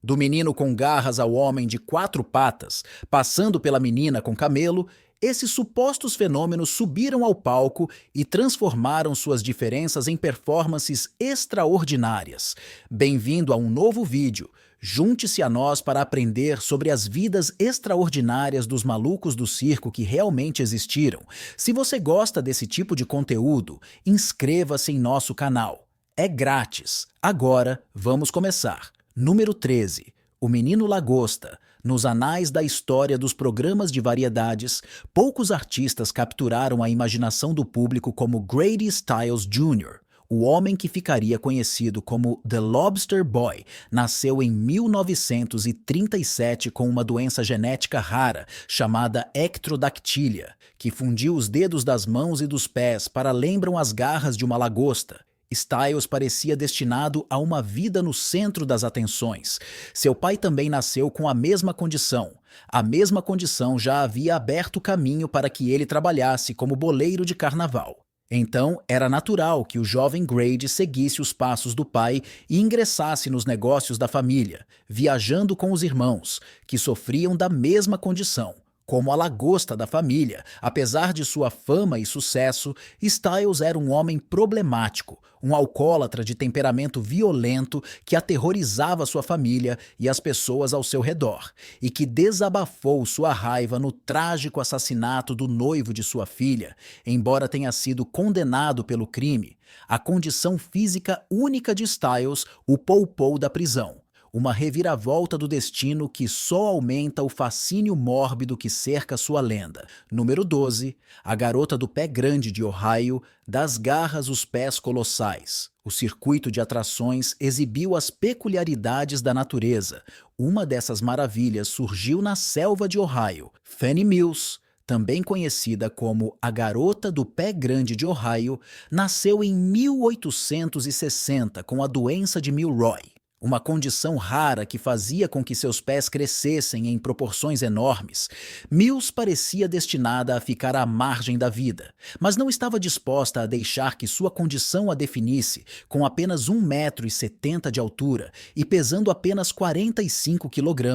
Do menino com garras ao homem de 4 patas, passando pela menina com camelo, esses supostos fenômenos subiram ao palco e transformaram suas diferenças em performances extraordinárias. Bem-vindo a um novo vídeo. Junte-se a nós para aprender sobre as vidas extraordinárias dos malucos do circo que realmente existiram. Se você gosta desse tipo de conteúdo, inscreva-se em nosso canal. É grátis. Agora, vamos começar. Número 13. O Menino Lagosta. Nos anais da história dos programas de variedades, poucos artistas capturaram a imaginação do público como Grady Stiles Jr., o homem que ficaria conhecido como The Lobster Boy. Nasceu em 1937 com uma doença genética rara chamada ectrodactília, que fundiu os dedos das mãos e dos pés para lembram as garras de uma lagosta. Stiles parecia destinado a uma vida no centro das atenções. Seu pai também nasceu com a mesma condição. A mesma condição já havia aberto caminho para que ele trabalhasse como boleiro de carnaval. Então, era natural que o jovem Grady seguisse os passos do pai e ingressasse nos negócios da família, viajando com os irmãos, que sofriam da mesma condição. Como a lagosta da família, apesar de sua fama e sucesso, Stiles era um homem problemático, um alcoólatra de temperamento violento que aterrorizava sua família e as pessoas ao seu redor, e que desabafou sua raiva no trágico assassinato do noivo de sua filha. Embora tenha sido condenado pelo crime, a condição física única de Stiles o poupou da prisão. Uma reviravolta do destino que só aumenta o fascínio mórbido que cerca sua lenda. Número 12. A garota do pé grande de Ohio, das garras os pés colossais. O circuito de atrações exibiu as peculiaridades da natureza. Uma dessas maravilhas surgiu na selva de Ohio. Fannie Mills, também conhecida como a Garota do Pé Grande de Ohio, nasceu em 1860 com a doença de Milroy. Uma condição rara que fazia com que seus pés crescessem em proporções enormes. Mills parecia destinada a ficar à margem da vida, mas não estava disposta a deixar que sua condição a definisse. Com apenas 1,70 m de altura e pesando apenas 45 kg,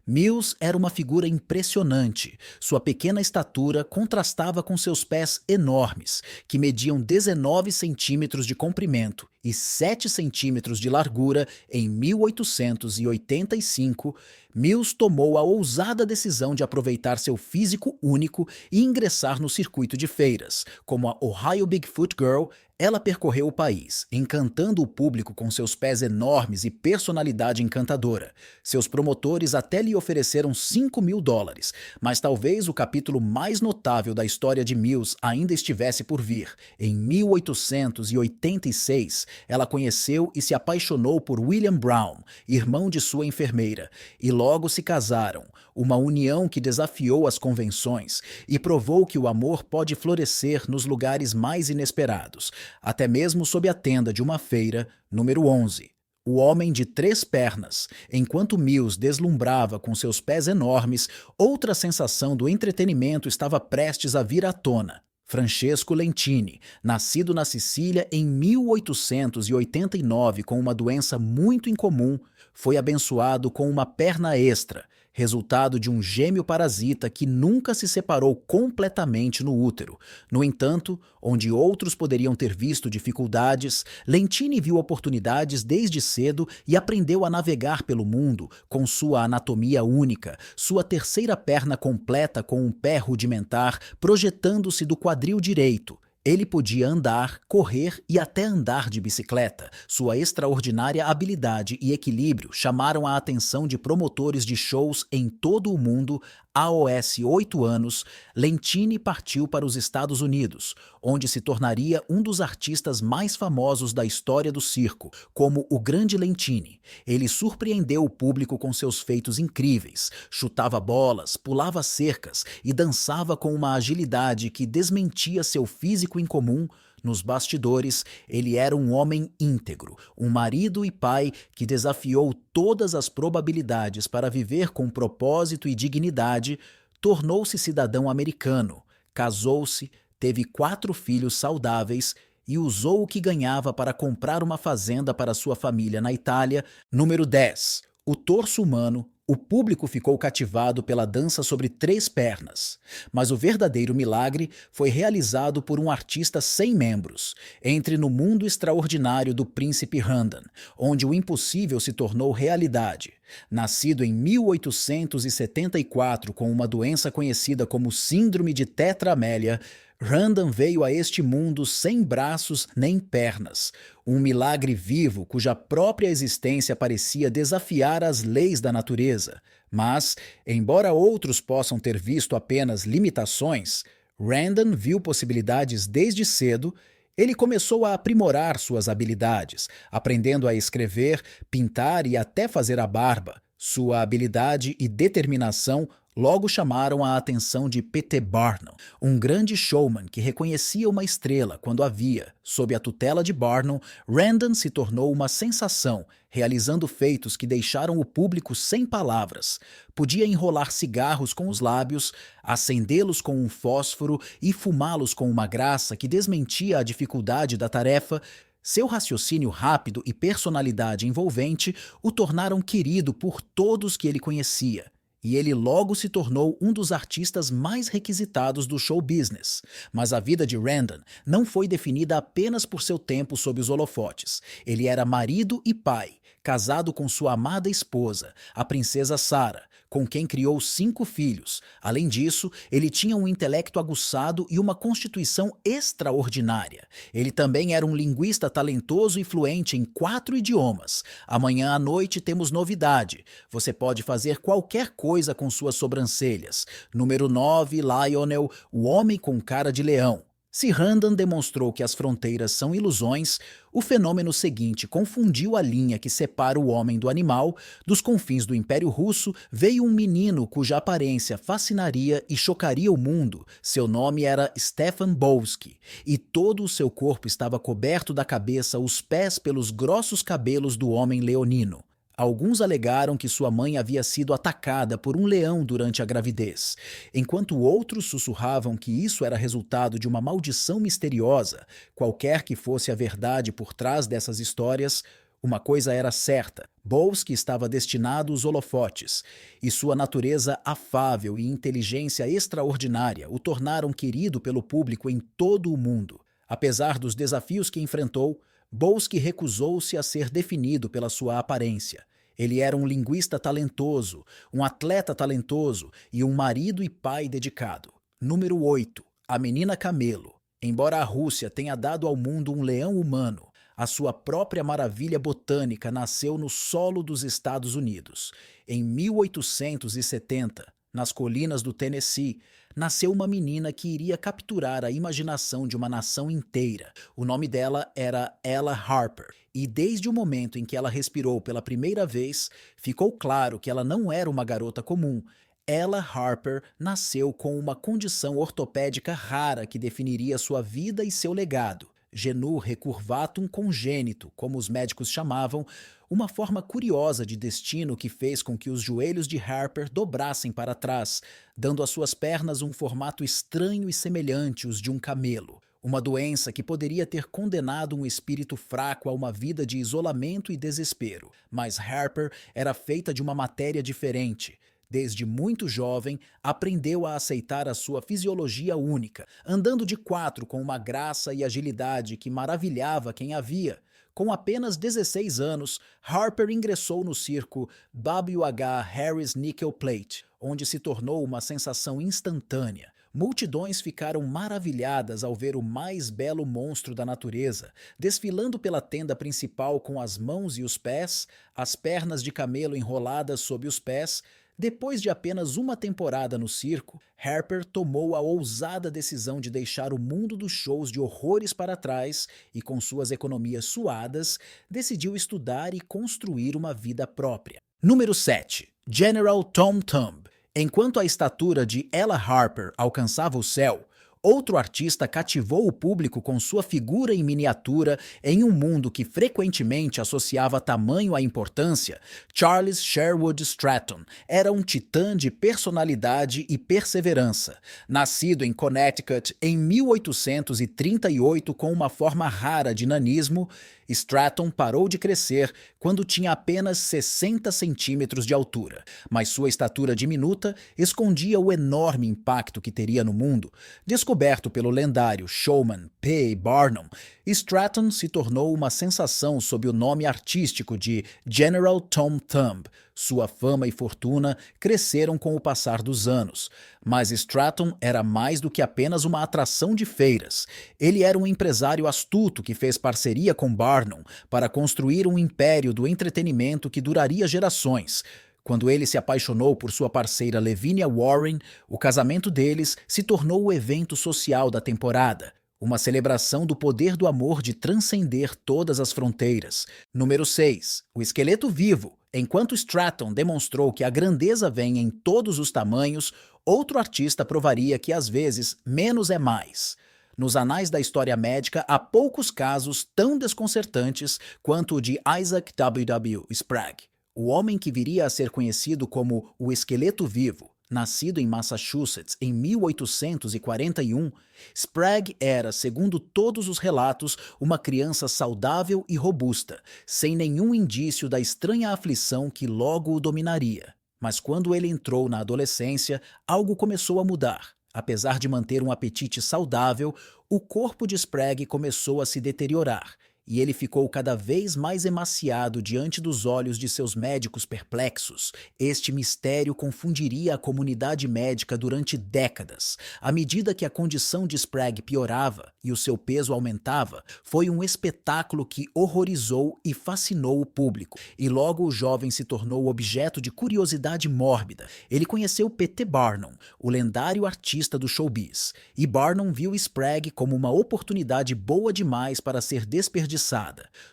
Mills era uma figura impressionante. Sua pequena estatura contrastava com seus pés enormes, que mediam 19 centímetros de comprimento e 7 centímetros de largura. Em 1885, Mills tomou a ousada decisão de aproveitar seu físico único e ingressar no circuito de feiras. Como a Ohio Bigfoot Girl, ela percorreu o país, encantando o público com seus pés enormes e personalidade encantadora. Seus promotores até lhe ofereceram $5.000, mas talvez o capítulo mais notável da história de Mills ainda estivesse por vir. Em 1886, ela conheceu e se apaixonou por William Brown, irmão de sua enfermeira, e logo se casaram, uma união que desafiou as convenções e provou que o amor pode florescer nos lugares mais inesperados, até mesmo sob a tenda de uma feira. Número 11. O Homem de 3 Pernas. Enquanto Mills deslumbrava com seus pés enormes, outra sensação do entretenimento estava prestes a vir à tona. Francesco Lentini, nascido na Sicília em 1889 com uma doença muito incomum, foi abençoado com uma perna extra, resultado de um gêmeo parasita que nunca se separou completamente no útero. No entanto, onde outros poderiam ter visto dificuldades, Lentini viu oportunidades desde cedo e aprendeu a navegar pelo mundo com sua anatomia única, sua terceira perna completa com um pé rudimentar projetando-se do quadril direito. Ele podia andar, correr e até andar de bicicleta. Sua extraordinária habilidade e equilíbrio chamaram a atenção de promotores de shows em todo o mundo. Aos 8 anos, Lentini partiu para os Estados Unidos, onde se tornaria um dos artistas mais famosos da história do circo, como o Grande Lentini. Ele surpreendeu o público com seus feitos incríveis, chutava bolas, pulava cercas e dançava com uma agilidade que desmentia seu físico incomum. Nos bastidores, ele era um homem íntegro, um marido e pai que desafiou todas as probabilidades para viver com propósito e dignidade. Tornou-se cidadão americano, casou-se, teve 4 filhos saudáveis e usou o que ganhava para comprar uma fazenda para sua família na Itália. Número 10. o torso humano, o público ficou cativado pela dança sobre 3 pernas. Mas o verdadeiro milagre foi realizado por um artista sem membros. Entre no mundo extraordinário do príncipe Randan, onde o impossível se tornou realidade. Nascido em 1874 com uma doença conhecida como Síndrome de Tetra-Amélia, Randan veio a este mundo sem braços nem pernas, um milagre vivo cuja própria existência parecia desafiar as leis da natureza. Mas, embora outros possam ter visto apenas limitações, Randan viu possibilidades desde cedo. Ele começou a aprimorar suas habilidades, aprendendo a escrever, pintar e até fazer a barba. Sua habilidade e determinação logo chamaram a atenção de P.T. Barnum, um grande showman que reconhecia uma estrela quando a via. Sob a tutela de Barnum, Randan se tornou uma sensação, realizando feitos que deixaram o público sem palavras. Podia enrolar cigarros com os lábios, acendê-los com um fósforo e fumá-los com uma graça que desmentia a dificuldade da tarefa. Seu raciocínio rápido e personalidade envolvente o tornaram querido por todos que ele conhecia. E ele logo se tornou um dos artistas mais requisitados do show business. Mas a vida de Randan não foi definida apenas por seu tempo sob os holofotes. Ele era marido e pai, casado com sua amada esposa, a princesa Sarah, com quem criou 5 filhos. Além disso, ele tinha um intelecto aguçado e uma constituição extraordinária. Ele também era um linguista talentoso e fluente em 4 idiomas. Amanhã à noite temos novidade. Você pode fazer qualquer coisa com suas sobrancelhas. Número 9, Lionel, o homem com cara de leão. Se Randan demonstrou que as fronteiras são ilusões, o fenômeno seguinte confundiu a linha que separa o homem do animal. Dos confins do Império Russo veio um menino cuja aparência fascinaria e chocaria o mundo. Seu nome era Stefan Bolski, e todo o seu corpo estava coberto da cabeça aos pés pelos grossos cabelos do homem leonino. Alguns alegaram que sua mãe havia sido atacada por um leão durante a gravidez, enquanto outros sussurravam que isso era resultado de uma maldição misteriosa. Qualquer que fosse a verdade por trás dessas histórias, uma coisa era certa: Bolski estava destinado aos holofotes, e sua natureza afável e inteligência extraordinária o tornaram querido pelo público em todo o mundo. Apesar dos desafios que enfrentou, Bolski recusou-se a ser definido pela sua aparência. Ele era um linguista talentoso, um atleta talentoso e um marido e pai dedicado. Número 8. A menina camelo. Embora a Rússia tenha dado ao mundo um leão humano, a sua própria maravilha botânica nasceu no solo dos Estados Unidos. Em 1870, nas colinas do Tennessee, nasceu uma menina que iria capturar a imaginação de uma nação inteira. O nome dela era Ella Harper, e desde o momento em que ela respirou pela primeira vez, ficou claro que ela não era uma garota comum. Ella Harper nasceu com uma condição ortopédica rara que definiria sua vida e seu legado. Genu recurvatum congênito, como os médicos chamavam, uma forma curiosa de destino que fez com que os joelhos de Harper dobrassem para trás, dando às suas pernas um formato estranho e semelhante aos de um camelo. Uma doença que poderia ter condenado um espírito fraco a uma vida de isolamento e desespero. Mas Harper era feita de uma matéria diferente. Desde muito jovem, aprendeu a aceitar a sua fisiologia única, andando de 4 com uma graça e agilidade que maravilhava quem a via. Com apenas 16 anos, Harper ingressou no circo W.H. Harris Nickel Plate, onde se tornou uma sensação instantânea. Multidões ficaram maravilhadas ao ver o mais belo monstro da natureza, desfilando pela tenda principal com as mãos e os pés, as pernas de camelo enroladas sob os pés. Depois de apenas uma temporada no circo, Harper tomou a ousada decisão de deixar o mundo dos shows de horrores para trás e, com suas economias suadas, decidiu estudar e construir uma vida própria. Número 7. General Tom Thumb. Enquanto a estatura de Ella Harper alcançava o céu, outro artista cativou o público com sua figura em miniatura em um mundo que frequentemente associava tamanho à importância. Charles Sherwood Stratton era um titã de personalidade e perseverança. Nascido em Connecticut em 1838 com uma forma rara de nanismo, Stratton parou de crescer quando tinha apenas 60 centímetros de altura, mas sua estatura diminuta escondia o enorme impacto que teria no mundo. Descoberto pelo lendário showman P. Barnum, Stratton se tornou uma sensação sob o nome artístico de General Tom Thumb. Sua fama e fortuna cresceram com o passar dos anos, mas Stratton era mais do que apenas uma atração de feiras. Ele era um empresário astuto que fez parceria com Barnum para construir um império do entretenimento que duraria gerações. Quando ele se apaixonou por sua parceira Lavinia Warren, o casamento deles se tornou o evento social da temporada. Uma celebração do poder do amor de transcender todas as fronteiras. Número 6. O esqueleto vivo. Enquanto Stratton demonstrou que a grandeza vem em todos os tamanhos, outro artista provaria que às vezes menos é mais. Nos anais da história médica há poucos casos tão desconcertantes quanto o de Isaac W. Sprague, o homem que viria a ser conhecido como o esqueleto vivo. Nascido em Massachusetts em 1841, Sprague era, segundo todos os relatos, uma criança saudável e robusta, sem nenhum indício da estranha aflição que logo o dominaria. Mas quando ele entrou na adolescência, algo começou a mudar. Apesar de manter um apetite saudável, o corpo de Sprague começou a se deteriorar, e ele ficou cada vez mais emaciado diante dos olhos de seus médicos perplexos. Este mistério confundiria a comunidade médica durante décadas. À medida que a condição de Sprague piorava e o seu peso aumentava, foi um espetáculo que horrorizou e fascinou o público. E logo o jovem se tornou objeto de curiosidade mórbida. Ele conheceu P.T. Barnum, o lendário artista do showbiz, e Barnum viu Sprague como uma oportunidade boa demais para ser desperdiçada.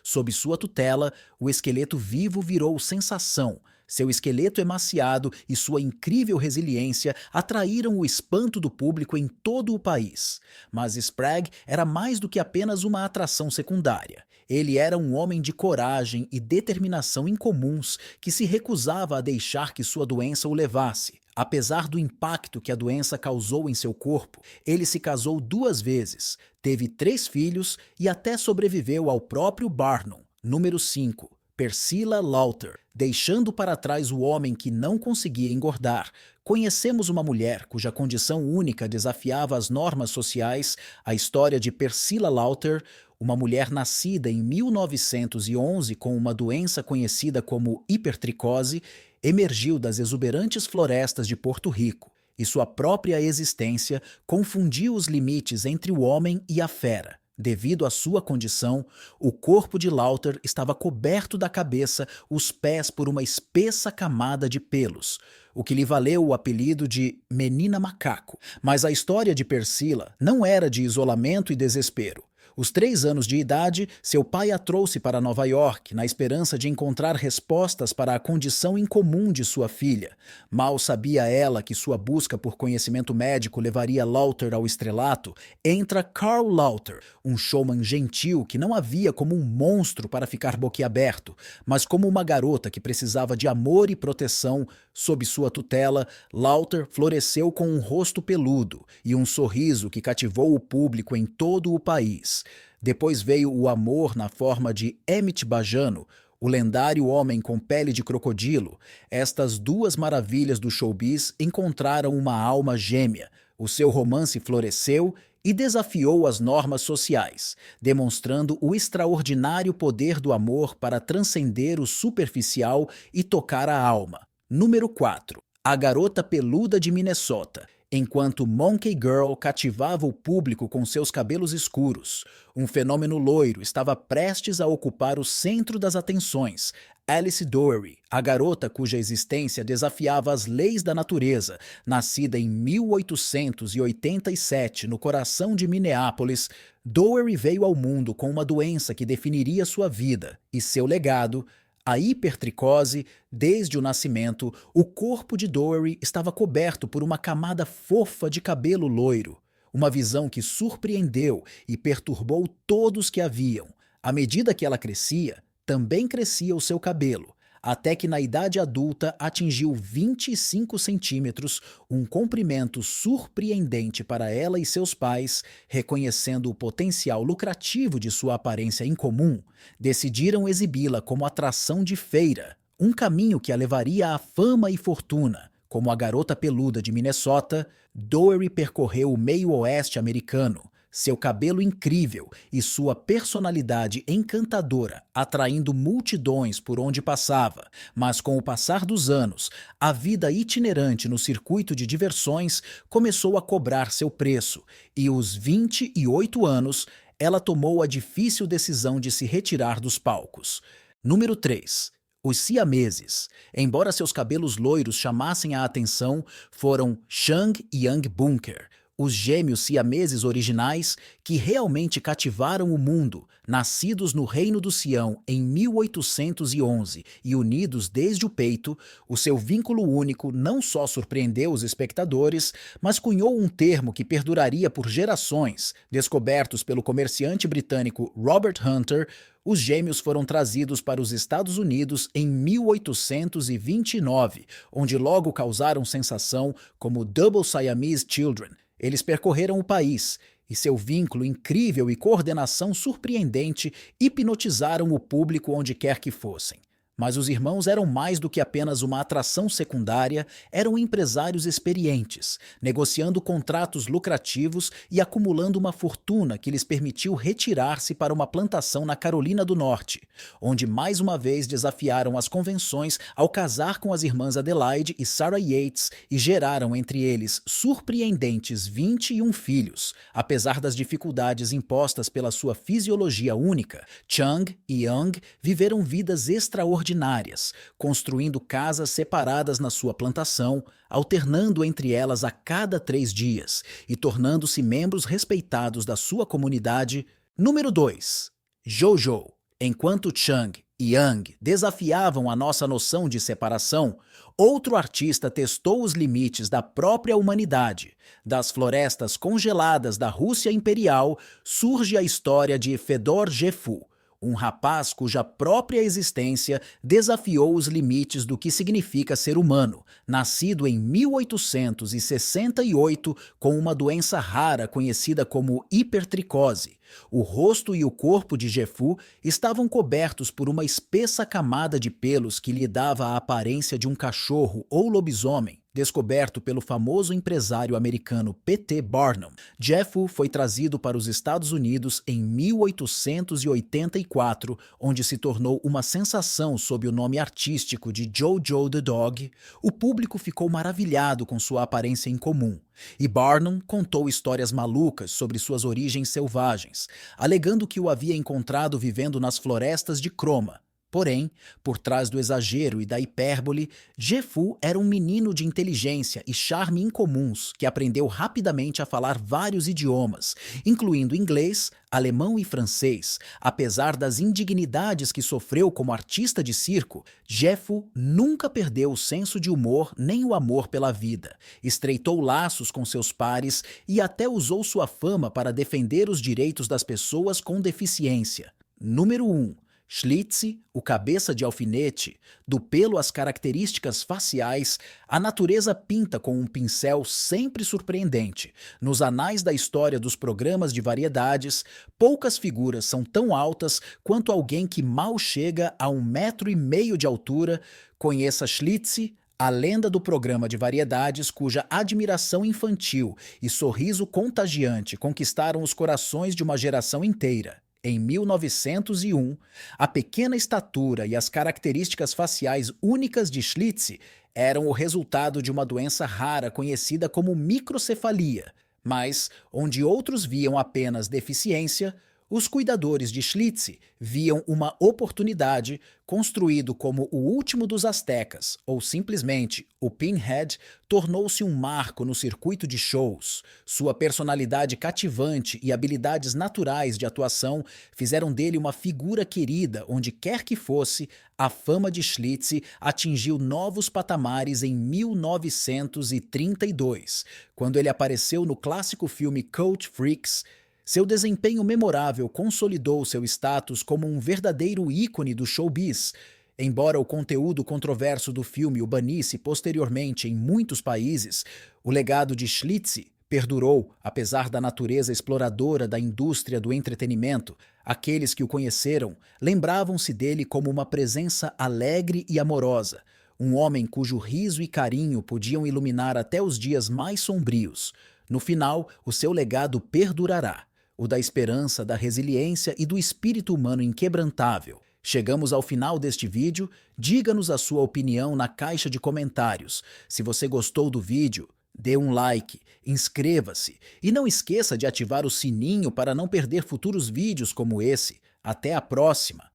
Sob sua tutela, o esqueleto vivo virou sensação. Seu esqueleto emaciado e sua incrível resiliência atraíram o espanto do público em todo o país. Mas Sprague era mais do que apenas uma atração secundária. Ele era um homem de coragem e determinação incomuns que se recusava a deixar que sua doença o levasse. Apesar do impacto que a doença causou em seu corpo, ele se casou 2 vezes, teve 3 filhos e até sobreviveu ao próprio Barnum. Número 5. Priscilla Lauter. Deixando para trás o homem que não conseguia engordar, conhecemos uma mulher cuja condição única desafiava as normas sociais, a história de Priscilla Lauter, uma mulher nascida em 1911 com uma doença conhecida como hipertricose, emergiu das exuberantes florestas de Porto Rico, e sua própria existência confundiu os limites entre o homem e a fera. Devido à sua condição, o corpo de Lauter estava coberto da cabeça, os pés por uma espessa camada de pelos, o que lhe valeu o apelido de Menina Macaco. Mas a história de Priscilla não era de isolamento e desespero. Aos 3 anos de idade, seu pai a trouxe para Nova York, na esperança de encontrar respostas para a condição incomum de sua filha. Mal sabia ela que sua busca por conhecimento médico levaria Lauter ao estrelato, entra Karl Lauter, um showman gentil que não a via como um monstro para ficar boquiaberto, mas como uma garota que precisava de amor e proteção. Sob sua tutela, Lauter floresceu com um rosto peludo e um sorriso que cativou o público em todo o país. Depois veio o amor na forma de Emmett Bajano, o lendário homem com pele de crocodilo. Estas 2 maravilhas do showbiz encontraram uma alma gêmea. O seu romance floresceu e desafiou as normas sociais, demonstrando o extraordinário poder do amor para transcender o superficial e tocar a alma. Número 4. A garota peluda de Minnesota. Enquanto Monkey Girl cativava o público com seus cabelos escuros, um fenômeno loiro estava prestes a ocupar o centro das atenções. Alice Dowery, a garota cuja existência desafiava as leis da natureza, nascida em 1887 no coração de Minneapolis, Dowery veio ao mundo com uma doença que definiria sua vida e seu legado. A hipertricose. Desde o nascimento, o corpo de Dowery estava coberto por uma camada fofa de cabelo loiro, uma visão que surpreendeu e perturbou todos que a viam. À medida que ela crescia, também crescia o seu cabelo. até que na idade adulta atingiu 25 centímetros, um comprimento surpreendente para ela e seus pais, reconhecendo o potencial lucrativo de sua aparência incomum, decidiram exibi-la como atração de feira, um caminho que a levaria à fama e fortuna. Como a garota peluda de Minnesota, Doherty percorreu o meio-oeste americano, seu cabelo incrível e sua personalidade encantadora, atraindo multidões por onde passava. Mas com o passar dos anos, a vida itinerante no circuito de diversões começou a cobrar seu preço, e aos 28 anos, ela tomou a difícil decisão de se retirar dos palcos. Número 3. Os siameses. Embora seus cabelos loiros chamassem a atenção, foram Chung e Young Bunker, os gêmeos siameses originais que realmente cativaram o mundo, nascidos no Reino do Sião em 1811 e unidos desde o peito. O seu vínculo único não só surpreendeu os espectadores, mas cunhou um termo que perduraria por gerações. Descobertos pelo comerciante britânico Robert Hunter, os gêmeos foram trazidos para os Estados Unidos em 1829, onde logo causaram sensação como Double Siamese Children. Eles percorreram o país, e seu vínculo incrível e coordenação surpreendente hipnotizaram o público onde quer que fossem. Mas os irmãos eram mais do que apenas uma atração secundária, eram empresários experientes, negociando contratos lucrativos e acumulando uma fortuna que lhes permitiu retirar-se para uma plantação na Carolina do Norte, onde mais uma vez desafiaram as convenções ao casar com as irmãs Adelaide e Sarah Yates e geraram entre eles surpreendentes 21 filhos. Apesar das dificuldades impostas pela sua fisiologia única, Chung e Young viveram vidas extraordinárias, construindo casas separadas na sua plantação, alternando entre elas a cada 3 dias e tornando-se membros respeitados da sua comunidade. Número 2. Jojo. Enquanto Chung e Young desafiavam a nossa noção de separação, outro artista testou os limites da própria humanidade. Das florestas congeladas da Rússia Imperial surge a história de Fedor Gefu, um rapaz cuja própria existência desafiou os limites do que significa ser humano, nascido em 1868 com uma doença rara conhecida como hipertricose. O rosto e o corpo de Gefu estavam cobertos por uma espessa camada de pelos que lhe dava a aparência de um cachorro ou lobisomem. Descoberto pelo famoso empresário americano P.T. Barnum, Gefu foi trazido para os Estados Unidos em 1884, onde se tornou uma sensação sob o nome artístico de Jojo the Dog. O público ficou maravilhado com sua aparência incomum, e Barnum contou histórias malucas sobre suas origens selvagens, alegando que o havia encontrado vivendo nas florestas de Croma. Porém, por trás do exagero e da hipérbole, Gefu era um menino de inteligência e charme incomuns que aprendeu rapidamente a falar vários idiomas, incluindo inglês, alemão e francês. Apesar das indignidades que sofreu como artista de circo, Gefu nunca perdeu o senso de humor nem o amor pela vida. Estreitou laços com seus pares e até usou sua fama para defender os direitos das pessoas com deficiência. Número 1. Schlitzie, o cabeça de alfinete, do pelo às características faciais, a natureza pinta com um pincel sempre surpreendente. Nos anais da história dos programas de variedades, poucas figuras são tão altas quanto alguém que mal chega a 1,5 metros de altura. Conheça Schlitzie, a lenda do programa de variedades cuja admiração infantil e sorriso contagiante conquistaram os corações de uma geração inteira. Em 1901, a pequena estatura e as características faciais únicas de Schlitzie eram o resultado de uma doença rara conhecida como microcefalia, mas, onde outros viam apenas deficiência, os cuidadores de Schlitzie viam uma oportunidade. Construído como o último dos astecas, ou simplesmente o Pinhead, tornou-se um marco no circuito de shows. Sua personalidade cativante e habilidades naturais de atuação fizeram dele uma figura querida onde quer que fosse. A fama de Schlitzie atingiu novos patamares em 1932, quando ele apareceu no clássico filme Coach Freaks. Seu desempenho memorável consolidou seu status como um verdadeiro ícone do showbiz. Embora o conteúdo controverso do filme o banisse posteriormente em muitos países, o legado de Schlitzie perdurou, apesar da natureza exploradora da indústria do entretenimento. Aqueles que o conheceram lembravam-se dele como uma presença alegre e amorosa, um homem cujo riso e carinho podiam iluminar até os dias mais sombrios. No final, o seu legado perdurará, o da esperança, da resiliência e do espírito humano inquebrantável. Chegamos ao final deste vídeo, diga-nos a sua opinião na caixa de comentários. Se você gostou do vídeo, dê um like, inscreva-se e não esqueça de ativar o sininho para não perder futuros vídeos como esse. Até a próxima!